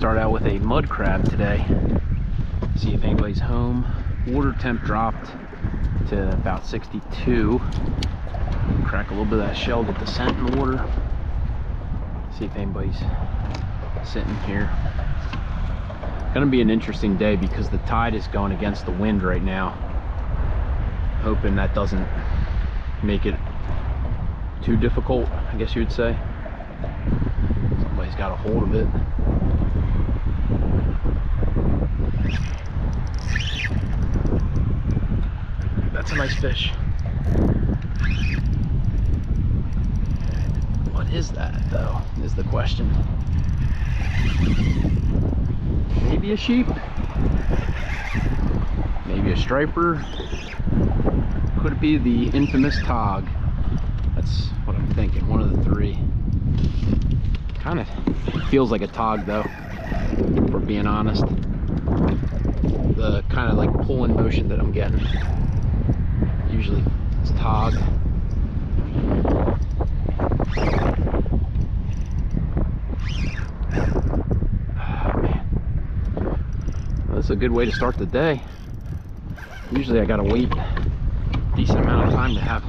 start out with a mud crab today. See if anybody's home. Water temp dropped to about 62. Crack a little bit of that shell, get the scent in the water. See if anybody's sitting here. Gonna be an interesting day because the tide is going against the wind right now. Hoping that doesn't make it too difficult, I guess you would say. Somebody's got a hold of it. That's a nice fish. What is that though, is the question. Maybe a sheep, maybe a striper. Could it be the infamous tog? That's what I'm thinking, one of the three. Kind of feels like a tog though, for being honest. The kind of like pulling motion that I'm getting. Usually it's tog. Oh man, that's a good way to start the day. Usually I gotta wait a decent amount of time to have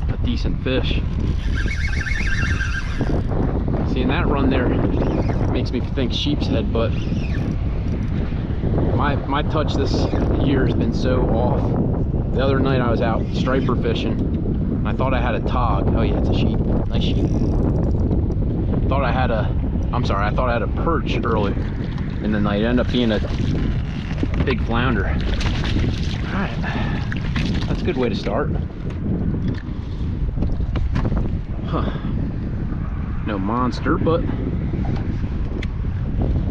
a decent fish. Seeing that run there makes me think sheepshead, but my touch this year has been so off. The other night I was out striper fishing and I thought I had a tog. Oh yeah, it's a sheep. Nice sheep. Thought I had a, I'm sorry, I thought I had a perch earlier in the night. It ended up being a big flounder. Alright, that's a good way to start. Huh. No monster, but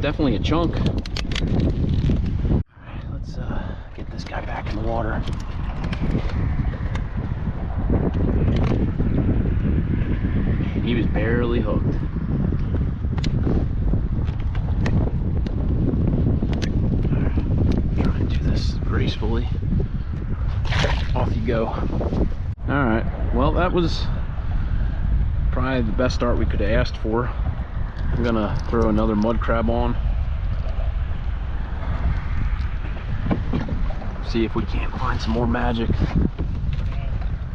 definitely a chunk. Alright, let's get this guy back in the water. He was barely hooked. Alright, try and do this gracefully. Off you go. Alright, well that was probably the best start we could have asked for. I'm gonna throw another mud crab on. See if we can't find some more magic.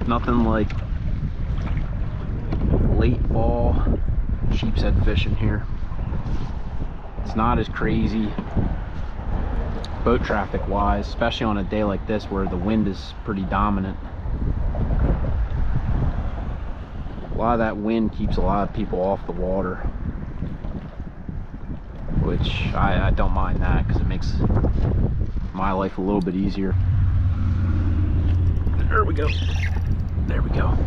Nothing like late fall sheepshead fishing here. It's not as crazy boat traffic wise, especially on a day like this where the wind is pretty dominant. A lot of that wind keeps a lot of people off the water, which I don't mind that because it makes my life a little bit easier. There we go. There we go.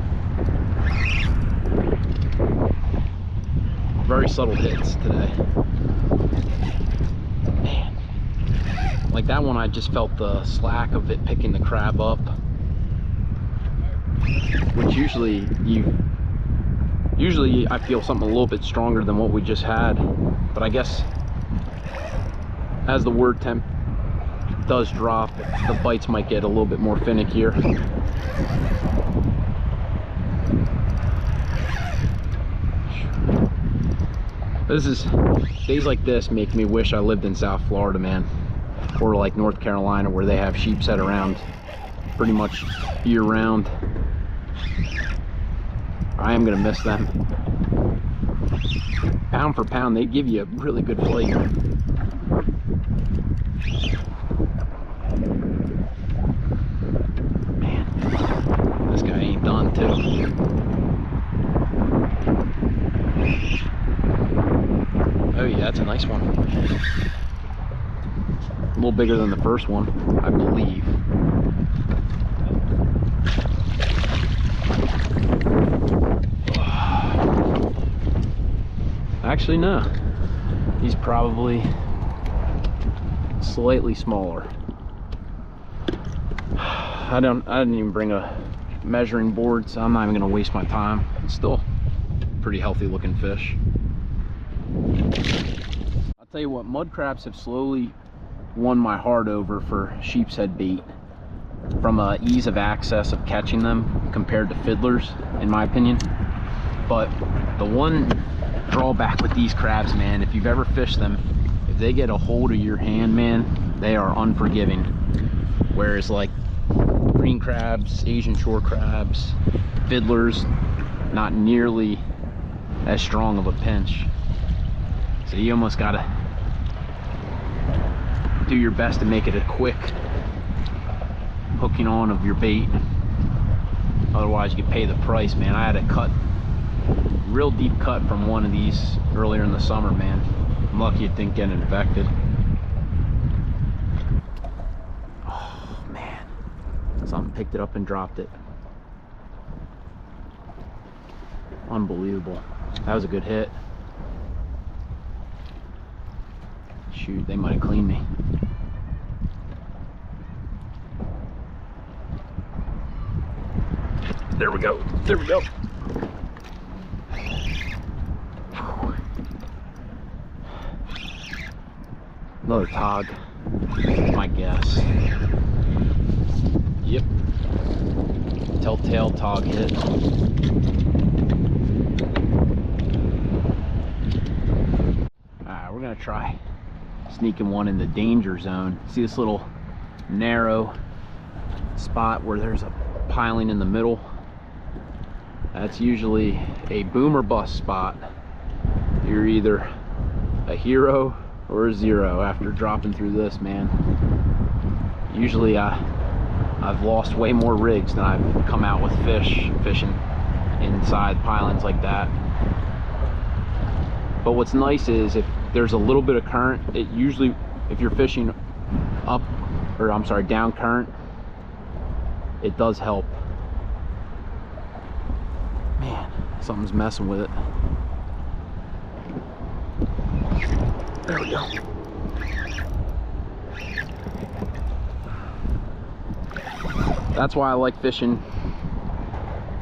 Very subtle hits today. Man. Like that one, I just felt the slack of it picking the crab up. Which usually I feel something a little bit stronger than what we just had. But I guess as the word temp does drop, the bites might get a little bit more finickier. Days like this make me wish I lived in South Florida, man, or like North Carolina, where they have sheepshead around pretty much year round. I am gonna miss them. Pound for pound, they give you a really good flavor. Man, this guy ain't done too. Oh yeah, that's a nice one. A little bigger than the first one, I believe. Actually, no. He's probably slightly smaller. I didn't even bring a measuring board, so I'm not even gonna waste my time. It's still a pretty healthy looking fish. I'll tell you what, mud crabs have slowly won my heart over for sheepshead bait, from ease of access of catching them compared to fiddlers, in my opinion. But the one drawback with these crabs, man, if you've ever fished them, if they get a hold of your hand, man, they are unforgiving. Whereas like green crabs, Asian shore crabs, fiddlers, not nearly as strong of a pinch. So you almost gotta do your best to make it a quick hooking on of your bait. Otherwise you could pay the price, man. I had a cut, real deep cut from one of these earlier in the summer, man. I'm lucky it didn't get infected. Oh man, something picked it up and dropped it. Unbelievable. That was a good hit. Shoot, they might have cleaned me. There we go. There we go. Another tog, my guess. Yep. Telltale tog hit. Alright, we're gonna try sneaking one in the danger zone. See this little narrow spot where there's a piling in the middle? That's usually a boom or bust spot. You're either a hero or a zero after dropping through this, man. Usually I've lost way more rigs than I've come out with fishing inside pilings like that. But what's nice is if there's a little bit of current, it usually, if you're fishing up, or I'm sorry, down current, it does help. Man, something's messing with it. There we go. That's why I like fishing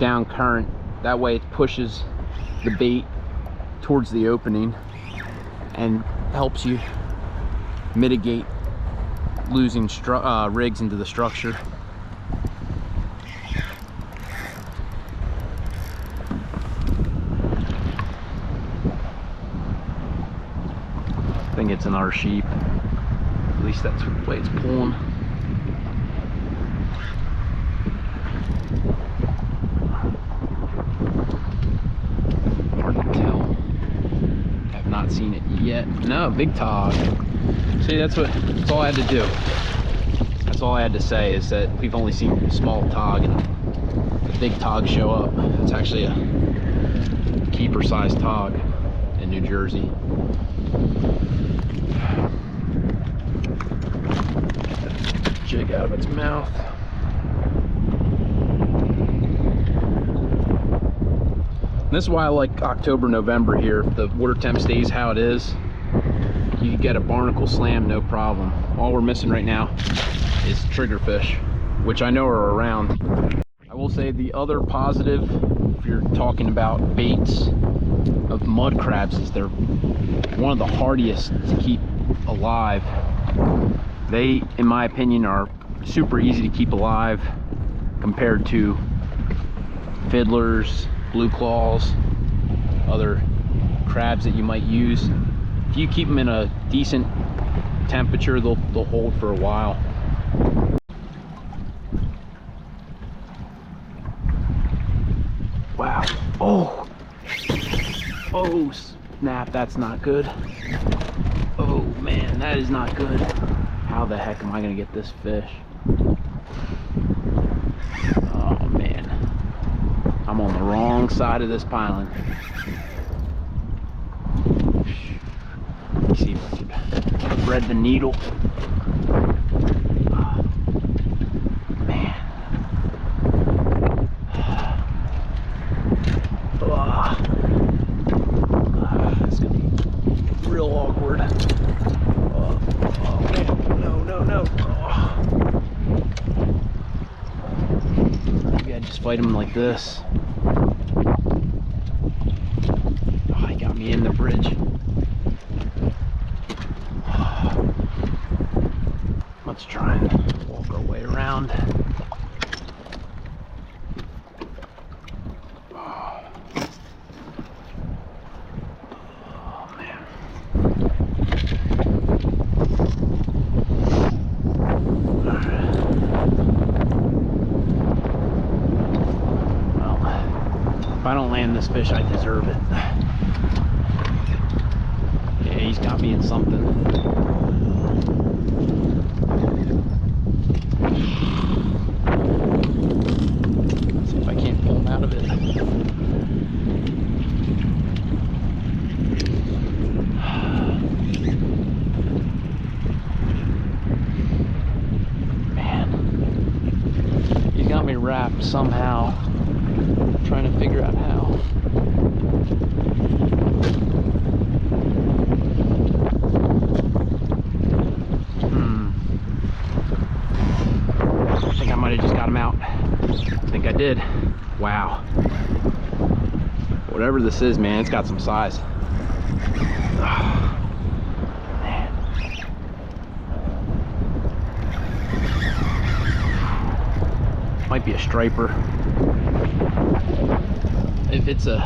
down current. That way it pushes the bait towards the opening and helps you mitigate losing rigs into the structure. I think it's another sheep. At least that's the way it's pulling. Hard to tell. Have not seen it yet. No, big tog. See, that's all I had to do. That's all I had to say, is that we've only seen small tog and a big tog show up. It's actually a keeper sized tog in New Jersey. Jig out of its mouth. And this is why I like October, November here. If the water temp stays how it is, you can get a barnacle slam, no problem. All we're missing right now is triggerfish, which I know are around. I will say the other positive, if you're talking about baits of mud crabs, is they're one of the hardiest to keep alive. They, in my opinion, are super easy to keep alive compared to fiddlers, blue claws, other crabs that you might use. If you keep them in a decent temperature, they'll hold for a while. Wow. Oh. Oh snap, that's not good. Oh man, that is not good. How the heck am I gonna get this fish? Oh man, I'm on the wrong side of this piling. Let me see if I can thread the needle. Man. It's gonna be real awkward. Oh man, no. Maybe I just fight him like this. Oh, he got me in the bridge. Let's try and walk our way around. Oh man. I don't land this fish, I deserve it. Yeah, he's got me in something. Let's see if I can't pull him out of it. Man, he's got me wrapped somehow. I'm trying to figure out how. I think I might have just got him out. I think I did. Wow. Whatever this is, man, it's got some size. Oh, man. Might be a striper. If it's a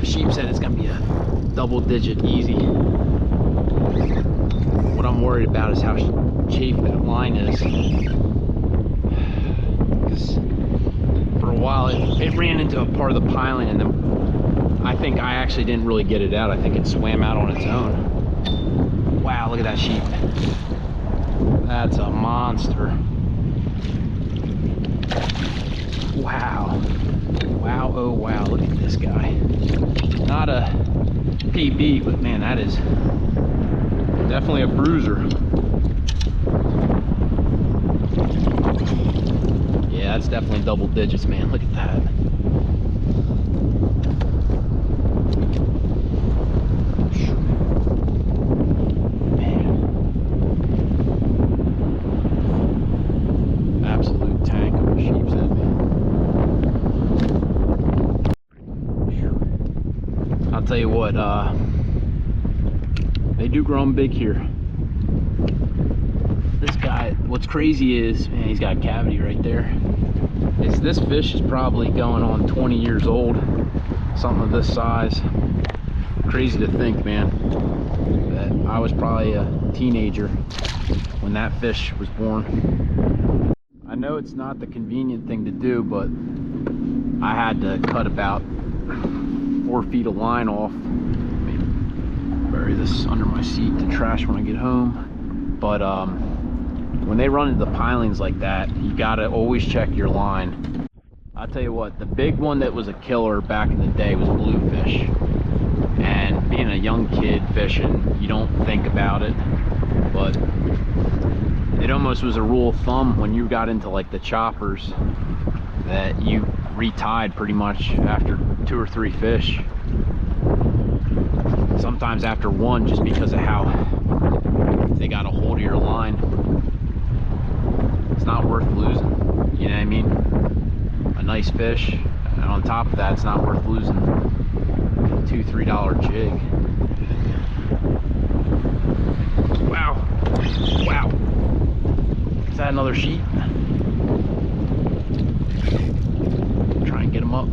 sheepshead, it's gonna be a double digit easy. What I'm worried about is how chafed that line is. Because for a while it ran into a part of the piling, and then I think I actually didn't really get it out. I think it swam out on its own. Wow, look at that sheep. That's a monster. Wow. Wow, oh wow, look at this guy. Not a PB, but man, that is definitely a bruiser. Yeah, that's definitely double digits, man. Look at that. Man. Absolute tank of a sheepshead, man. I'll tell you what, they do grow them big here. This guy, what's crazy is, man, he's got a cavity right there. This fish is probably going on 20 years old, something of this size. Crazy to think, man, that I was probably a teenager when that fish was born. I know it's not the convenient thing to do, but I had to cut about 4 feet of line off. Maybe bury this under my seat to trash when I get home. But when they run into the pilings like that, you gotta always check your line. I'll tell you what, the big one that was a killer back in the day was bluefish. And being a young kid fishing, you don't think about it, but it almost was a rule of thumb when you got into like the choppers that you retied pretty much after 2 or 3 fish. Sometimes after 1, just because of how they got a hold of your line. It's not worth losing, you know what I mean? A nice fish, and on top of that, it's not worth losing a $2, $3 jig. Wow, wow. Is that another sheep? Try and get him up.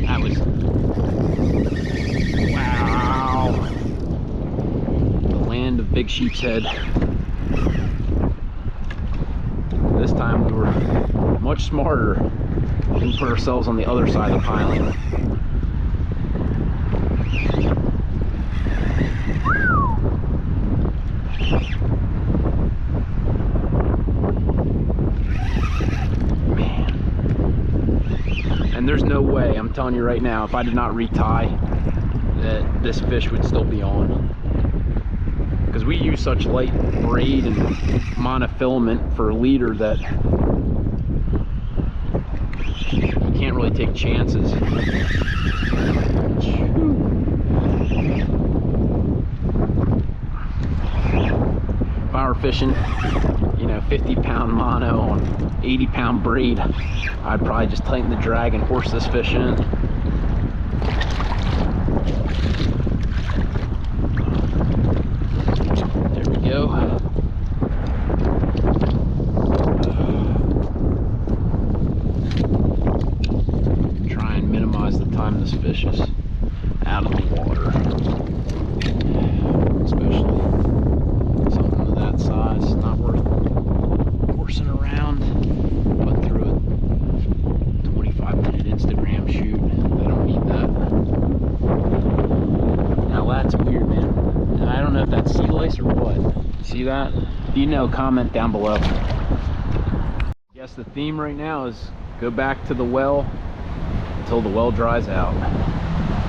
That was, wow. The land of big sheepshead. This time we were much smarter and put ourselves on the other side of the piling. Man. And there's no way, I'm telling you right now, if I did not retie, that this fish would still be on. Because we use such light braid and monofilament for a leader that you can't really take chances. If I were fishing, you know, 50-pound mono on 80-pound braid, I'd probably just tighten the drag and horse this fish in. Go. Try and minimize the time this fish is out of the water, especially something of that size. Not worth horsing around, putting through it see that? If you know, comment down below. Yes, the theme right now is go back to the well until the well dries out.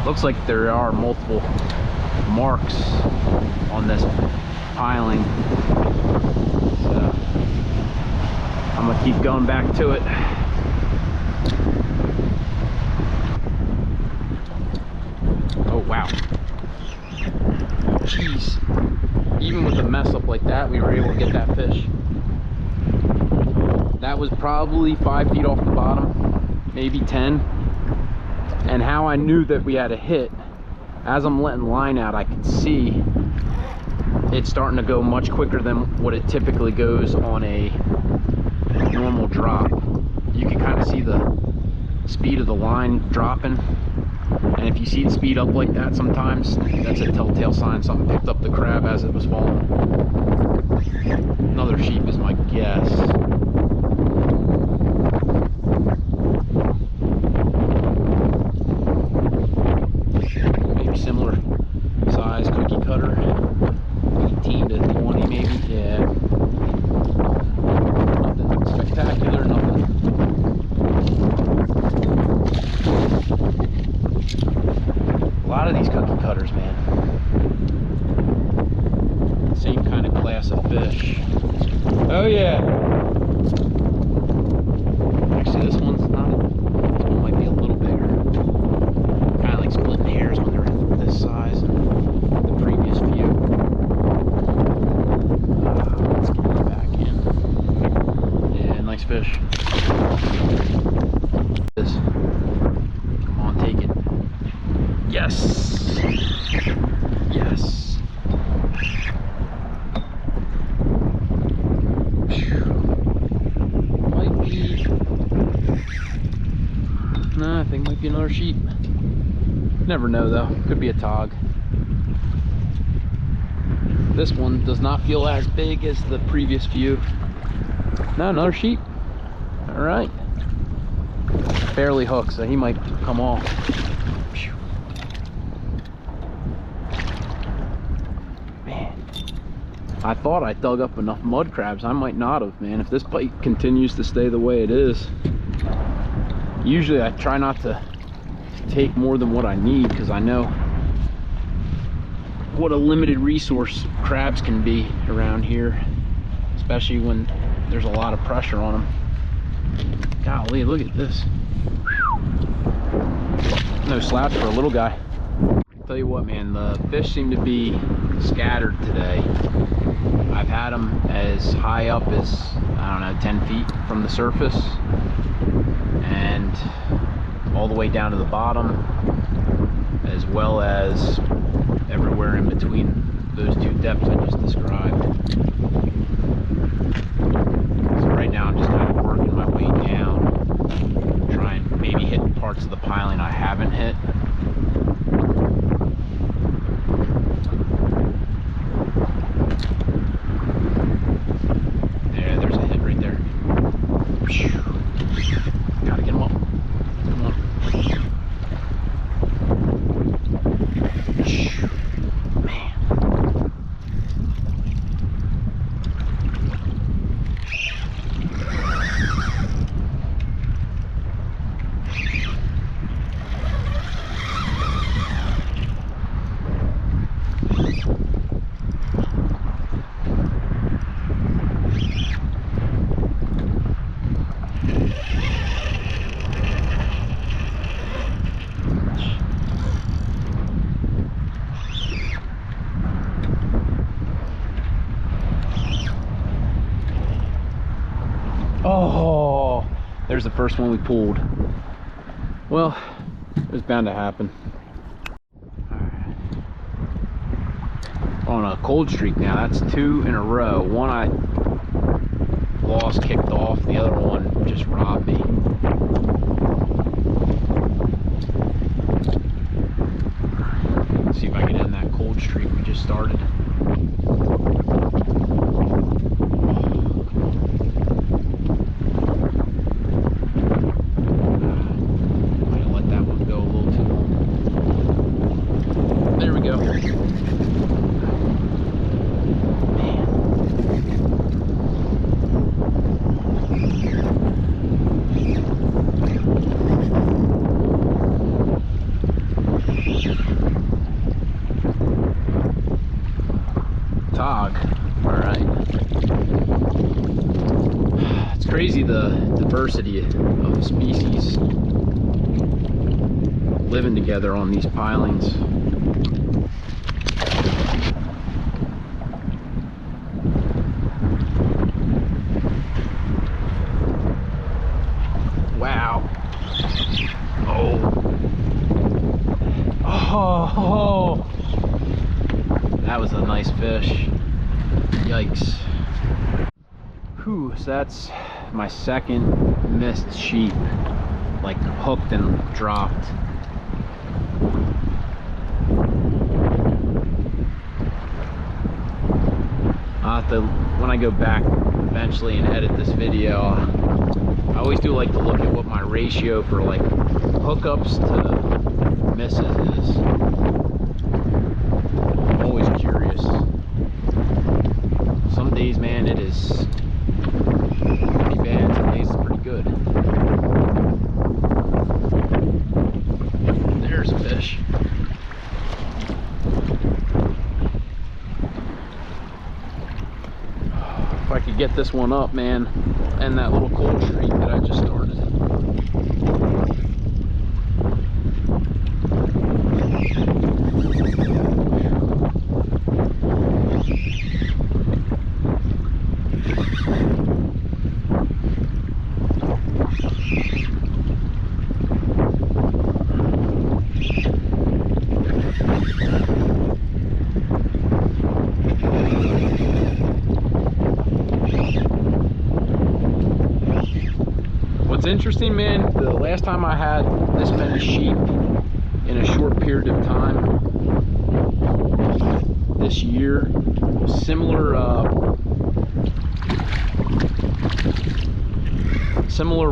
Looks like there are multiple marks on this piling, so I'm gonna keep going back to it. Oh wow, jeez, even with a mess up like that, we were able to get that fish. That was probably 5 feet off the bottom, maybe 10. And how I knew that we had a hit, as I'm letting line out, I could see it's starting to go much quicker than what it typically goes on a normal drop. You can kind of see the speed of the line dropping. And if you see it speed up like that sometimes, that's a telltale sign something picked up the crab as it was falling. Another sheep is my guess. Maybe similar size cookie cutter, 18 to 20 maybe, yeah. Nothing spectacular, nothing. A lot of these cookie cutters, man. Same kind of class of fish. Oh yeah. Actually, this one's not. This one might be a little bigger. Kind of like splitting hairs when they're this size. The previous few. Let's get it back in. Yeah, nice fish. Come on, take it. Yes. Yes. Might be. No, I think might be another sheep. Never know though. Could be a tog. This one does not feel as big as the previous few. No, another sheep. All right. Barely hooked, so he might come off. Man, I thought I dug up enough mud crabs. I might not have, man. If this bite continues to stay the way it is. Usually I try not to take more than what I need because I know what a limited resource crabs can be around here, especially when there's a lot of pressure on them. Golly, look at this. No slouch for a little guy. Tell you what, man, the fish seem to be scattered today. I've had them as high up as, I don't know, 10 feet from the surface and all the way down to the bottom, as well as everywhere in between those two depths I just described. So right now I'm just kind of working my way down, trying maybe hit parts of the piling I haven't hit. There's a hit right there. Gotta get him up. Come on. Man. Oh, there's the first one we pulled. Well, it was bound to happen. On a cold streak now, that's 2 in a row. One I lost, kicked off, the other one just robbed me. Let's see if I can end that cold streak we just started. crazy the diversity of species living together on these pilings. Wow. Oh, that was a nice fish. Yikes. Whew, so that's my second missed sheep, like hooked and dropped. I'll have to, when I go back eventually and edit this video, I always do like to look at what my ratio for like hookups to misses is. I'm always curious. Some days, man, it is pretty bad. Some days it's pretty good. There's a fish. If I could get this one up, man, and that little cold streak that I just started. What's interesting, man, the last time I had this many sheep in a short period of time this year, similar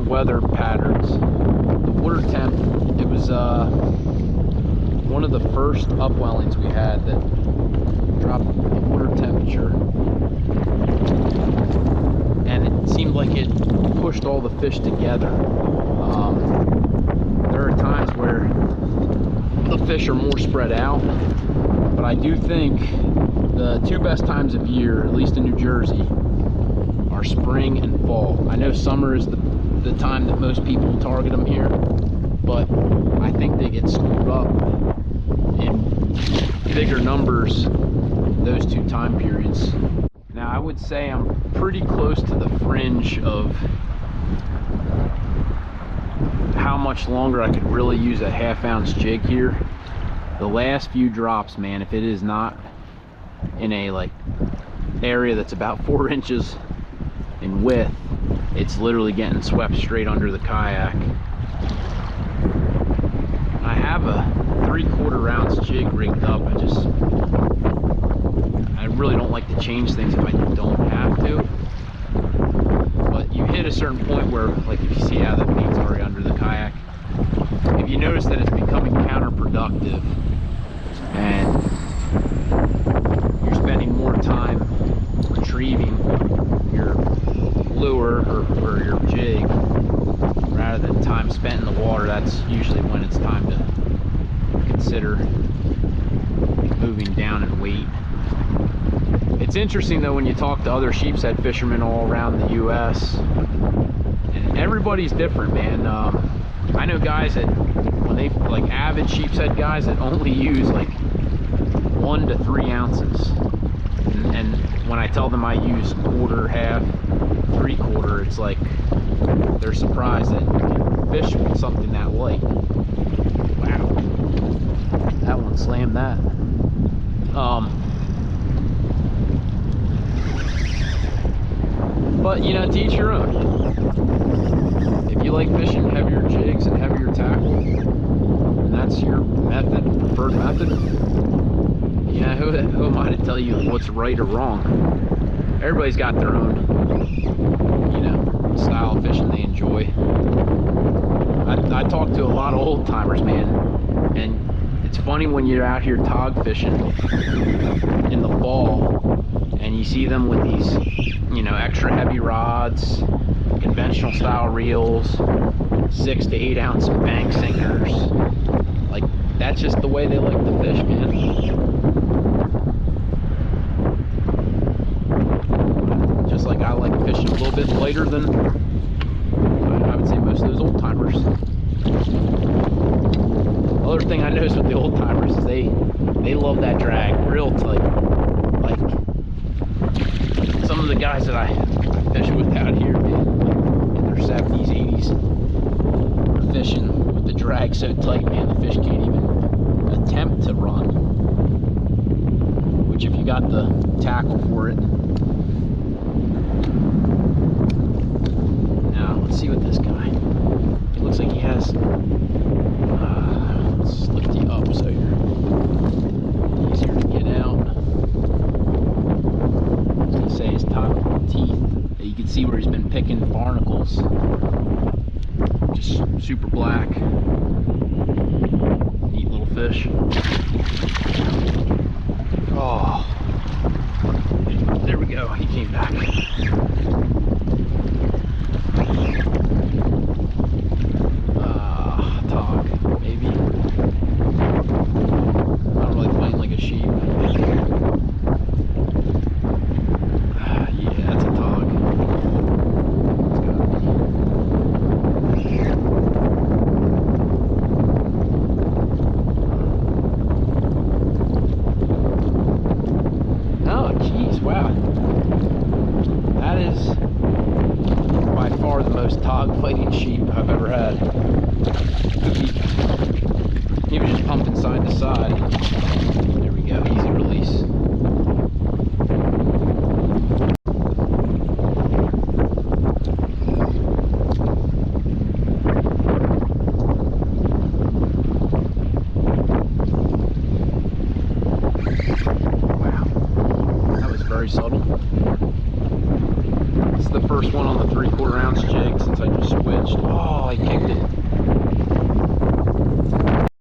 weather patterns. The water temp, it was one of the first upwellings we had that dropped the water temperature, and it seemed like it pushed all the fish together. There are times where the fish are more spread out, but I do think the two best times of year, at least in New Jersey, are spring and fall. I know summer is the time that most people target them here, but I think they get scooped up in bigger numbers those two time periods. Now, I would say I'm pretty close to the fringe of how much longer I could really use a 1/2 ounce jig here. The last few drops, man, if it is not in a like area that's about 4 inches in width, it's literally getting swept straight under the kayak. I have a 3/4 ounce jig rigged up. I really don't like to change things if I don't have to. But you hit a certain point where, like, if you see how that bait's already under the kayak, if you notice that it's becoming counterproductive and you're spending more time retrieving your lure or your jig rather than time spent in the water, that's usually when it's time to consider moving down in weight. It's interesting though when you talk to other sheepshead fishermen all around the US, and everybody's different, man. I know guys that, when they, like avid sheepshead guys, that only use like 1 to 3 ounces, and when I tell them I use 1/4, 1/2, 3/4, it's like they're surprised that you can fish with something that light. Wow, that one slammed that. But you know, to each your own. If you like fishing heavier jigs and heavier tackle, and that's your method, preferred method, yeah, who am I to tell you what's right or wrong? Everybody's got their own, you know, style of fishing they enjoy. I talk to a lot of old timers, man, and it's funny when you're out here tog fishing in the fall and you see them with these, you know, extra heavy rods, conventional style reels, 6 to 8 ounce bank sinkers. Like, that's just the way they like to fish, man. Just like I like fishing a little bit lighter than I would say most of those old timers. Other thing I noticed with the old timers is they love that drag real tight. Like some of the guys that I fish with out here, man, in their 70s, 80s, are fishing with the drag so tight, man, the fish can't even attempt to run. Which if you got the tackle for it. Now let's see what this guy. It looks like he has. Let's lift you up so you're easier to get out. I was gonna say his top teeth. You can see where he's been picking barnacles. Just super black. Neat little fish. Oh, there we go. He came back. Tog, maybe. Not really playing like a sheep. Yeah, that's a tog. It's gotta be. Oh, geez, wow. That is by far the most tog fighting sheep I've ever had. He was just pumping side to side. There we go, easy release. Wow, that was very subtle. This is the first one on the 3/4 ounce jig since I just switched. Oh, I kicked it.